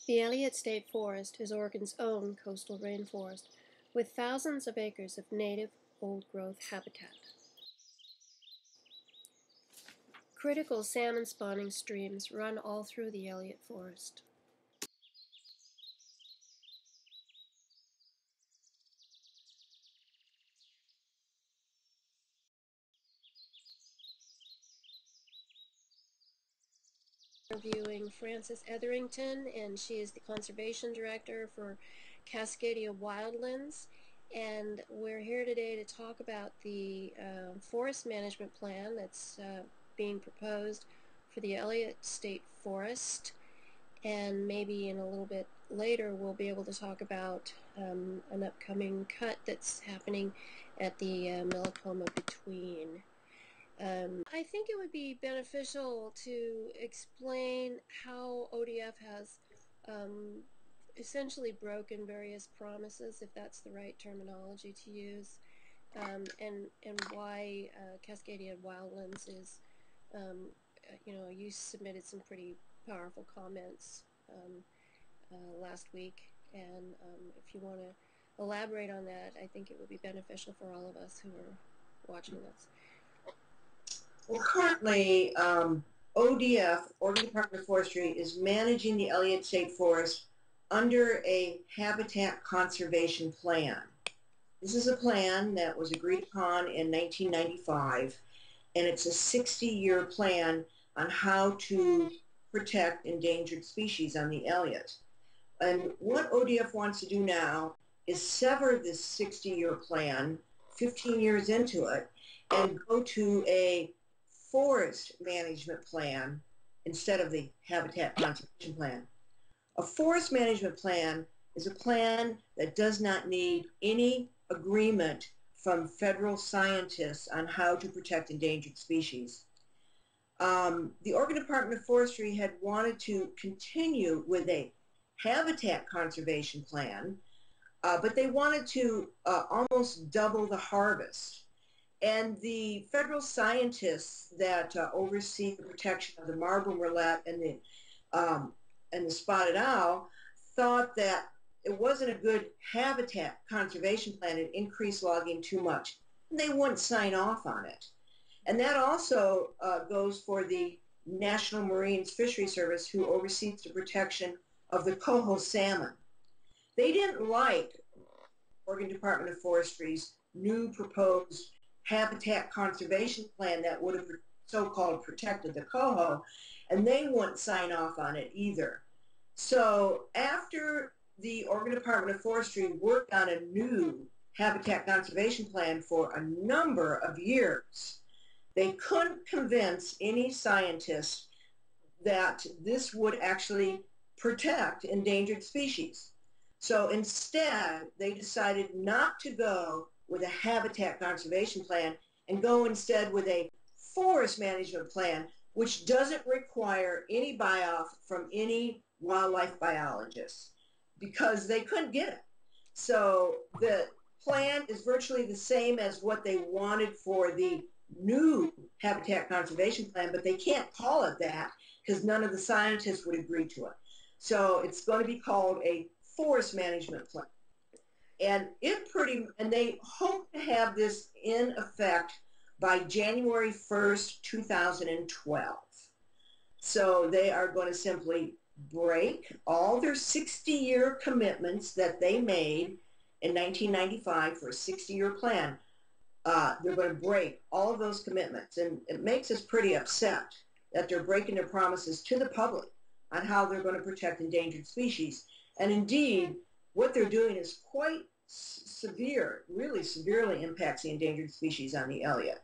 The Elliott State Forest is Oregon's own coastal rainforest, with thousands of acres of native old-growth habitat. Critical salmon spawning streams run all through the Elliott Forest. Interviewing Frances Eatherington, and she is the conservation director for Cascadia Wildlands, and we're here today to talk about the forest management plan that's being proposed for the Elliott State Forest, and maybe in a little bit later we'll be able to talk about an upcoming cut that's happening at the Melcoma Between. I think it would be beneficial to explain how ODF has essentially broken various promises, if that's the right terminology to use, and why Cascadia Wildlands is, you submitted some pretty powerful comments last week, and if you want to elaborate on that, I think it would be beneficial for all of us who are watching this. Well, currently, ODF, Oregon Department of Forestry, is managing the Elliott State Forest under a habitat conservation plan. This is a plan that was agreed upon in 1995, and it's a 60-year plan on how to protect endangered species on the Elliott. And what ODF wants to do now is sever this 60-year plan, 15 years into it, and go to a forest management plan instead of the habitat conservation plan. A forest management plan is a plan that does not need any agreement from federal scientists on how to protect endangered species. The Oregon Department of Forestry had wanted to continue with a habitat conservation plan, but they wanted to almost double the harvest. And the federal scientists that oversee the protection of the marbled murrelet and the spotted owl thought that it wasn't a good habitat conservation plan. It increased logging too much. And they wouldn't sign off on it. And that also goes for the National Marine Fisheries Service, who oversees the protection of the coho salmon. They didn't like Oregon Department of Forestry's new proposed habitat conservation plan that would have so-called protected the coho, and they wouldn't sign off on it either. So after the Oregon Department of Forestry worked on a new habitat conservation plan for a number of years, they couldn't convince any scientists that this would actually protect endangered species. So instead, they decided not to go with a habitat conservation plan and go instead with a forest management plan, which doesn't require any buy-off from any wildlife biologists, because they couldn't get it. So the plan is virtually the same as what they wanted for the new habitat conservation plan, but they can't call it that because none of the scientists would agree to it. So it's going to be called a forest management plan. And they hope to have this in effect by January 1st, 2012. So they are going to simply break all their 60-year commitments that they made in 1995 for a 60-year plan. They're going to break all of those commitments, and it makes us pretty upset that they're breaking their promises to the public on how they're going to protect endangered species. And indeed, what they're doing is quite severe, really severely impacts the endangered species on the Elliott.